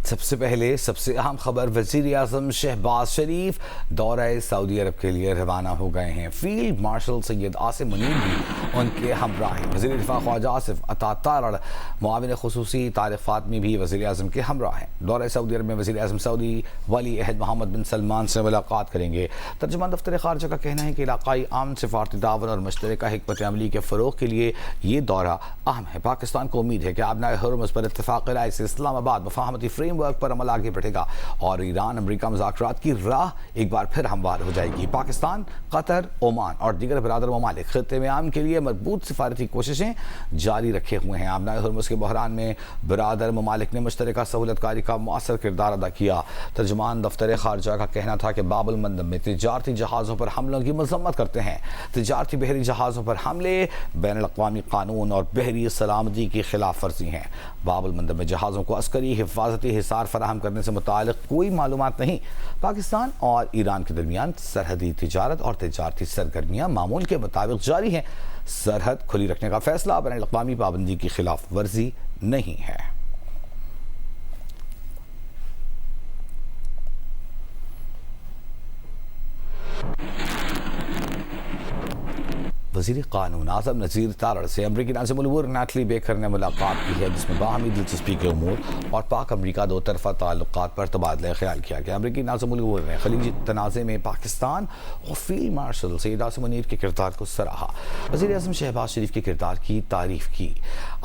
सबसे पहले सबसे अहम खबर, वज़ीर-ए-आज़म शहबाज शरीफ दौरा सऊदी अरब के लिए रवाना हो गए हैं। फील्ड मार्शल सैयद आसिम मुनीर भी उनके हमरा हैं। वज़ीर दिफ़ा ख्वाजा आसिफ अता तारड़, मुआविन ख़ुसूसी तारिक फ़ातमी भी वज़ीर-ए-आज़म के हमरा हैं। दौरा सऊदी अरब में वज़ीर-ए-आज़म सऊदी वली अहद मोहम्मद बिन सलमान से मुलाकात करेंगे। तर्जुमान दफ्तर ख़ारजा का कहना है कि इलाक़ाई आम सिफ़ारती ताउन और मुश्तरका हिकमत अमली के फ़रोग़ के लिए ये दौरा अहम है। पाकिस्तान को उम्मीद है कि आबनाए हुर्मुज़ पर इत्तफ़ाक़ राय से इस्लामाबाद मुफ़ाहमती फ्रेमवर्क पर अमल आगे बढ़ेगा और ईरान अमरीका मुज़ाकरात की राह एक बार फिर हमवार हो जाएगी। पाकिस्तान, कतर, ओमान और दीगर बरादर ममालिक खित्ते में आम के लिए मजबूत सिफारती कोशिशें जारी रखे हुए हैं। आबनाए हुर्मुज़ के बहरान में बरादर ममालिक ने मुश्तरका सहूलतकारी का मौसर किरदार अदा किया। तर्जुमान दफ्तर ख़ारजा का कहना था कि बाबुल मंदब में तिजारती जहाज़ों पर हमलों की मज़म्मत करते हैं। तिजारती बहरी जहाज़ों पर हमले बैनुल-अक़वामी कानून और बहरी सलामती की खिलाफ वर्जी हैं। बाबुल मंदब में जहाज़ों को अस्करी हिफाजती हिसार फराहम करने से मुतालिक कोई मालूमात नहीं। पाकिस्तान और ईरान के दरमियान सरहदी तिजारत और तिजारती सरगर्मियाँ मामूल के मुताबिक जारी हैं। सरहद खुली रखने का फैसला बैनुल-अक़वामी पाबंदी की खिलाफ वर्जी नहीं है। वज़ीर क़ानून आज़म नज़ीर तारड़ से अमरीकी नाज़िम उल-उमूर नैटली बेकर ने मुलाकात की है, जिसमें बाहमी दिलचस्पी के उमूर और पाक अमरीका दो तरफ़ा ताल्लुक़ात पर तबादला ख्याल किया गया। अमरीकी नाज़िम उल-उमूर ने खलीजी तनाज़े में पाकिस्तान और फील्ड मार्शल सैयद आसिम मुनीर के किरदार को सराहा। वज़ीर-ए-आज़म शहबाज शरीफ के किरदार की तारीफ़ की।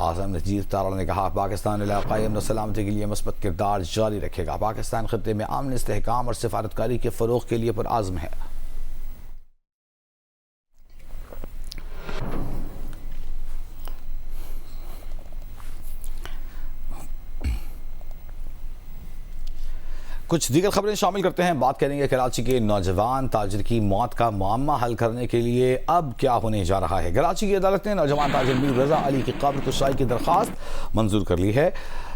आज़म नज़ीर तारड़ ने कहा, पाकिस्तान इलाक़ाई अमन और सलामती के लिए मुस्बत किरदार जारी रखेगा। पाकिस्तान खित्ते में अमन, इस्तेहकाम और सिफारतकारी के फ़रोग़ के लिए पुरआज़्म है। कुछ दीगर खबरें शामिल करते हैं। बात करेंगे कराची के नौजवान ताजिर की मौत का मामला हल करने के लिए अब क्या होने जा रहा है। कराची की अदालत ने नौजवान ताजिर मीर रज़ा अली की कब्र कुशाई की दरख्वास्त मंजूर कर ली है।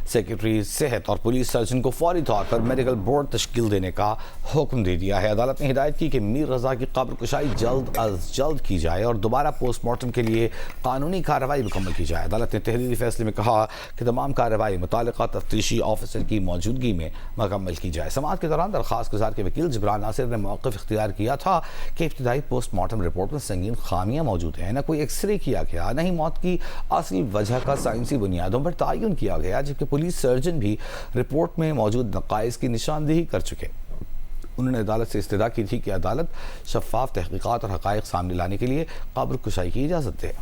सेक्रेटरी सेहत और पुलिस सर्जन को फौरी तौर पर मेडिकल बोर्ड तश्कील देने का हुक्म दे दिया है। अदालत ने हिदायत की कि मीर रज़ा की कब्र कुशाई जल्द अज जल्द की जाए और दोबारा पोस्टमार्टम के लिए कानूनी कार्रवाई मुकम्मल की जाए। अदालत ने तहरीरी फैसले में कहा कि तमाम कार्रवाई मुतालिका तफ्तीशी ऑफिसर की मौजूदगी में मुकम्मल की जाए। समाअत के दौरान दरख्वास्त गुजार के वकील जिब्रान नासिर ने मौक़िफ़ इख्तियार किया था कि इब्तिदाई पोस्टमार्टम रिपोर्ट में संगीन खामियाँ मौजूद हैं। न कोई एक्सरे किया गया, न ही मौत की असल वजह का साइंसी बुनियादों पर तयन किया गया, जबकि पुलिस सर्जन भी रिपोर्ट में मौजूद नक़ाइस की निशानदेही कर चुके। उन्होंने अदालत से इस्तदा की थी कि अदालत शफ़ाफ तहक़ीक़ात और हक़ाइक़ सामने लाने के लिए कब्र कुशाई की इजाज़त दे।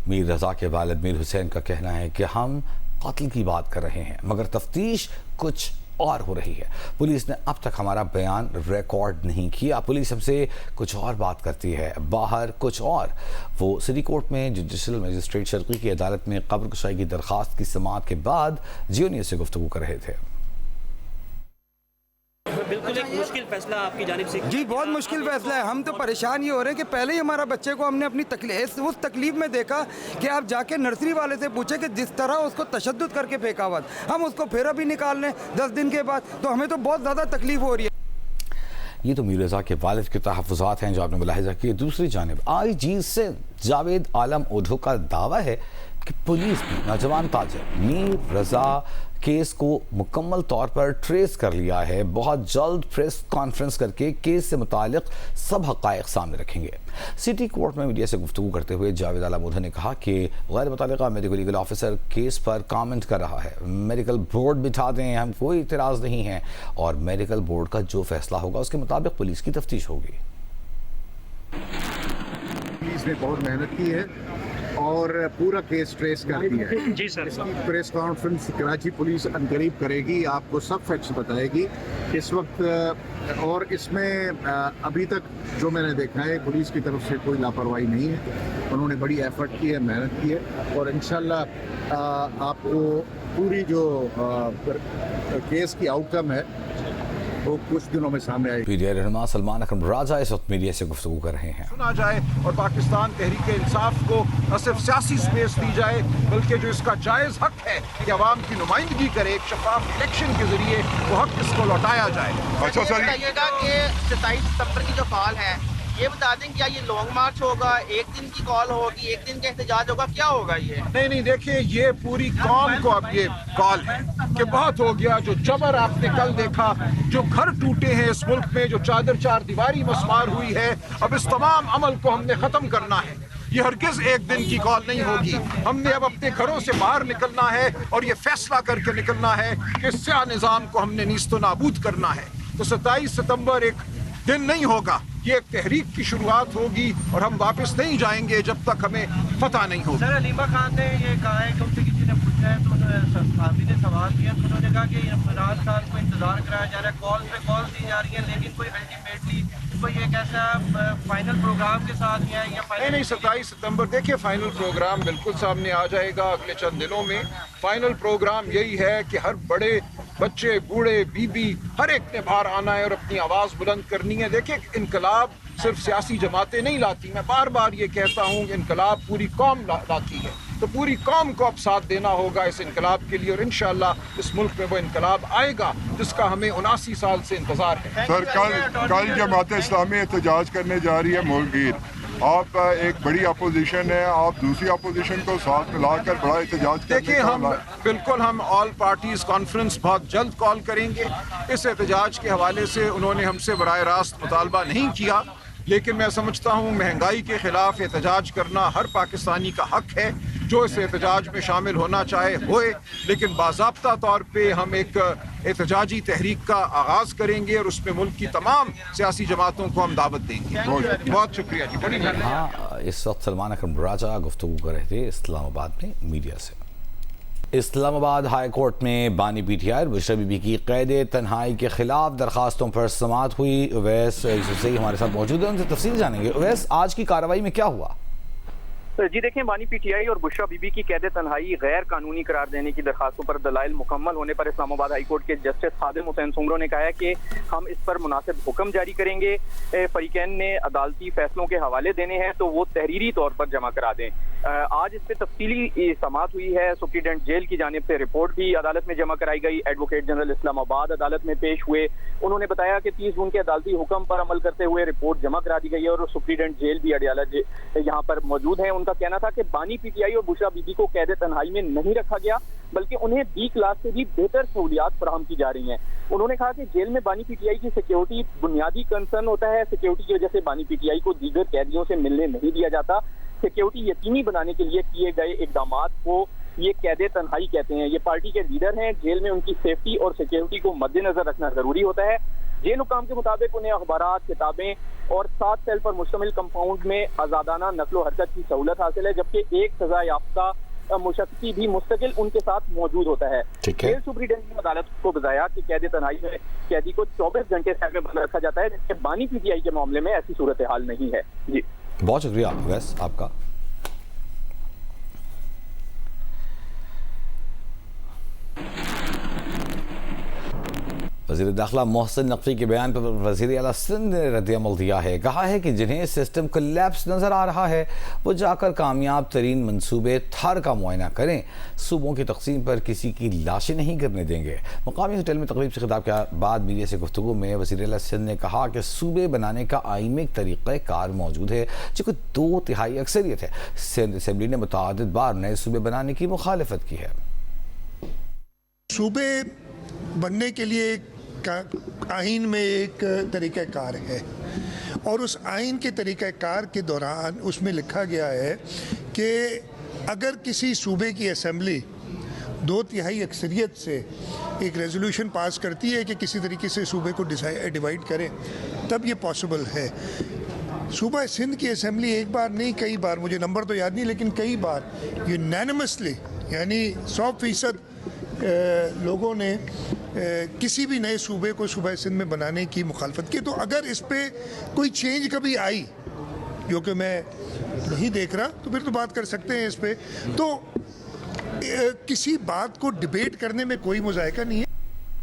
मीर रज़ा के वालिद मीर हुसैन का कहना है कि हम कत्ल की बात कर रहे हैं मगर तफ्तीश कुछ और हो रही है। पुलिस ने अब तक हमारा बयान रिकॉर्ड नहीं किया। पुलिस हमसे कुछ और बात करती है, बाहर कुछ और। वो सिटी कोर्ट में जुडिशल मजिस्ट्रेट शर्की की अदालत में कब्र कुशाई की दरख्वास्त की समाअत के बाद जियो न्यूज़ से गुफ्तगू कर रहे थे। बिल्कुल एक मुश्किल फैसला आपकी जानिब से। जी बहुत मुश्किल फैसला है। हम तो परेशान ये हो रहे हैं कि पहले ही हमारा बच्चे को हमने अपनी उस तकलीफ में देखा कि आप जाके नर्सरी वाले से पूछे कि जिस तरह उसको तशद्दुद करके फेंका हुआ, हम उसको फिर अभी निकाल लें 10 दिन के बाद, तो हमें तो बहुत ज़्यादा तकलीफ हो रही है। ये तो मीर रज़ा के वालिद के तहफ़्फ़ुज़ात हैं जो आपने मुलाहिज़ा किए। दूसरी जानिब IG से जावेद आलम ओढ़ो का दावा है कि पुलिस ने नौजवान ताजिर मीर रज़ा केस को मुकम्मल तौर पर ट्रेस कर लिया है। बहुत जल्द प्रेस कॉन्फ्रेंस करके केस से मुतालिक सब हक़ाइक़ सामने रखेंगे। सिटी कोर्ट में मीडिया से गुफ्तगू करते हुए जावेद आलम ओढ़ो ने कहा कि गैर मुतल्लिक़ा मेडिकल लीगल ऑफिसर केस पर कमेंट कर रहा है। मेडिकल बोर्ड बिठा दें, हम कोई इतराज़ नहीं है और मेडिकल बोर्ड का जो फैसला होगा उसके मुताबिक पुलिस की तफ्तीश होगी। पुलिस ने बहुत मेहनत की है और पूरा केस ट्रेस कर दिया है। जी sir. Press conference Karachi police अनकरीब करेगी, आपको सब फैक्ट्स बताएगी इस वक्त। और इसमें अभी तक जो मैंने देखा है पुलिस की तरफ से कोई लापरवाही नहीं है। उन्होंने बड़ी एफर्ट की है, मेहनत की है और इंशाल्लाह आपको पूरी जो केस की आउटकम है वो कुछ दिनों में सामने आएगी। पीटीआई रहनुमा सलमान अकरम राजा इस वक्त मीडिया से गुफ्तगू कर रहे हैं। सुना जाए और पाकिस्तान तहरीक इंसाफ को न सिर्फ सियासी स्पेस दी जाए बल्कि जो इसका जायज़ हक है कि अवाम की नुमाइंदगी करे, एक शफाफ इलेक्शन के जरिए वो हक इसको लौटाया जाए। अच्छा सर, बताइएगा कि 27 सितंबर की जो कॉल है ये बता दें क्या ये लॉन्ग मार्च होगा, एक दिन की कॉल होगी, एक दिन का एहतजाज होगा, क्या होगा ये? नहीं देखिए, ये पूरी कौम को अब ये कॉल है कि बहुत हो गया। जो जबर आपने कल देखा, जो घर टूटे हैं इस मुल्क में, जो चादर चार दीवारी मस्मार हुई है, अब इस तमाम अमल को हमने ख़त्म करना है। ये हरगिज़ एक दिन की कॉल नहीं होगी। हमने अब अपने घरों से बाहर निकलना है और ये फैसला करके निकलना है कि स्याह निज़ाम को हमने नीस्तो नाबूद करना है। तो 27 सितंबर एक दिन नहीं होगा, ये एक तहरीक की शुरुआत होगी और हम वापस नहीं जाएंगे जब तक हमें फतह नहीं होगी। सर, अलीमा खान ने ये कहा है, तुमसे किसी ने पूछा है तो साथी ने सवाल किया तो उन्होंने कहा कि इमरान खान को इंतजार कराया जा रहा है, कॉल पे कॉल दी जा रही है, लेकिन कोई अल्टीमेटली कोई एक ऐसा फाइनल प्रोग्राम के साथ ही है या नहीं 27 सितंबर देखिए, फाइनल प्रोग्राम बिल्कुल सामने आ जाएगा अगले चंद दिनों में। फाइनल प्रोग्राम यही है कि हर बड़े बच्चे, बूढ़े, बीबी, हर एक ने बाहर आना है और अपनी आवाज़ बुलंद करनी है। देखिए, इनकलाब सिर्फ सियासी जमातें नहीं लाती, मैं बार बार ये कहता हूँ, इनकलाब पूरी कौम लाती है। तो पूरी कौम को अब साथ देना होगा इस इनकलाब के लिए और इंशाअल्लाह इस मुल्क में वो इनकलाब आएगा जिसका हमें 79 साल से इंतजार है। सर, कल जमात इस्लामी एहतजाज करने जा रही है मुल्कगीर। आप एक बड़ी अपोजिशन है, आप दूसरी अपोजिशन को साथ मिलाकर बड़ा एहतजाज देखिए, हम ऑल पार्टीज कॉन्फ्रेंस बहुत जल्द कॉल करेंगे। इस एहतजाज के हवाले से उन्होंने हमसे बराह रास्त मुतालबा नहीं किया, लेकिन मैं समझता हूँ महंगाई के खिलाफ एहतजाज करना हर पाकिस्तानी का हक है। जो इस एहतजाज में शामिल होना चाहे होए, लेकिन बाज़ाब्ता तौर पे हम एक एहतजाजी तहरीक का आगाज़ करेंगे और उसमें मुल्क की तमाम सियासी जमातों को हम दावत देंगे। बहुत शुक्रिया जी, बड़ी मेहरबानी। हाँ, इस वक्त सलमान अकरम राजा गुफ्तगू कर रहे थे इस्लामाबाद में मीडिया से। इस्लामाबाद हाई कोर्ट में बानी पीटीआई और बुशरा बीबी की कैद तन्हाई के खिलाफ दरखास्तों पर समाअत हुई। उवैस से हमारे साथ मौजूद है, उनसे तफसील जानेंगे। उवैस, आज की कार्रवाई में क्या हुआ? जी देखें, बानी पीटीआई और बुशरा बीबी की कैद तन्हाई गैर कानूनी करार देने की दरखास्तों पर दलाइल मुकम्मल होने पर इस्लामाबाद हाई कोर्ट के जस्टिस खादिम हुसैन सुमरो ने कहा है कि हम इस पर मुनासिब हुक्म जारी करेंगे। फरीकैन ने अदालती फैसलों के हवाले देने हैं तो वो तहरीरी तौर पर जमा करा दें। आज इस पर तफसीली समाअत हुई है। सुप्रीडेंट जेल की जानिब से रिपोर्ट भी अदालत में जमा कराई गई। एडवोकेट जनरल इस्लामाबाद अदालत में पेश हुए। उन्होंने बताया कि 30 जून के अदालती हुक्म पर अमल करते हुए रिपोर्ट जमा करा दी गई है और सुप्रीडेंट जेल भी अडियाला यहाँ पर मौजूद है। उनका कहना था कि बानी पीटीआई और बुशरा बीबी को कैद तन्हाई में नहीं रखा गया, बल्कि उन्हें बी क्लास से भी बेहतर सहूलियात फराहम की जा रही हैं। उन्होंने कहा कि जेल में बानी पीटीआई की सिक्योरिटी बुनियादी कंसर्न होता है। सिक्योरिटी की वजह से बानी पीटीआई को दीगर कैदियों से मिलने नहीं दिया जाता। सिक्योरिटी यकीनी बनाने के लिए किए गए इकदामात को ये कैद तन्हाई कहते हैं। ये पार्टी के लीडर हैं। जेल में उनकी सेफ्टी और सिक्योरिटी को मद्देनजर रखना जरूरी होता है। जेल हुकाम के मुताबिक उन्हें अखबारात, किताबें और 7 सेल पर मुश्तमिल कंपाउंड में आजादाना नकलो हरकत की सहूलत हासिल है, जबकि एक सजा याफ्ता मुशक्की भी मुस्तकिल उनके साथ मौजूद होता है। जेल सुप्रीडेंट ने अदालत को बताया कि कैद तन्हाई में कैदी को 24 घंटे सेल में बंद रखा जाता है, जबकि बानी पीटीआई के मामले में ऐसी सूरत हाल नहीं है। जी, बहुत शुक्रिया वैस आपका। वज़ीर दाखिला मोहसिन नकवी के बयान पर वज़ीर आला सिंध ने रद्द-ए-अमल दिया है। कहा है कि जिन्हें सिस्टम कोलैप्स नज़र आ रहा है वो जाकर कामयाब तरीन मनसूबे थर का मुआयना करें। सूबों की तकसीम पर किसी की लाशें नहीं गिरने देंगे। मुकामी होटल में तकरीब से खिताब के बाद मीडिया से गुफ्तगू में वज़ीर आला सिंध ने कहा कि सूबे बनाने का आईनी एक तरीक़ाकार मौजूद है जिसको 2/3 अक्सरियत है। सिंध असम्बली ने मुतअद्दिद बार नए सूबे बनाने की मुखालफत की है। सूबे बनने के लिए आइन में एक तरीक़ाकार है और उस आइन के तरीक़ाकार के दौरान उसमें लिखा गया है कि अगर किसी सूबे की असम्बली 2/3 अक्सरियत से एक रेजोल्यूशन पास करती है कि किसी तरीके से सूबे को डिवाइड करें, तब ये पॉसिबल है। सूबा सिंध की असम्बली एक बार नहीं कई बार, मुझे नंबर तो याद नहीं, लेकिन कई बार यूनानिमसली यानी 100% लोगों ने किसी भी नए सूबे को सूबा सिंध में बनाने की मुखालफत की। तो अगर इस पर कोई चेंज कभी आई, जो कि मैं नहीं देख रहा, तो फिर तो बात कर सकते हैं इस पर। तो किसी बात को डिबेट करने में कोई मुज़ायका नहीं है।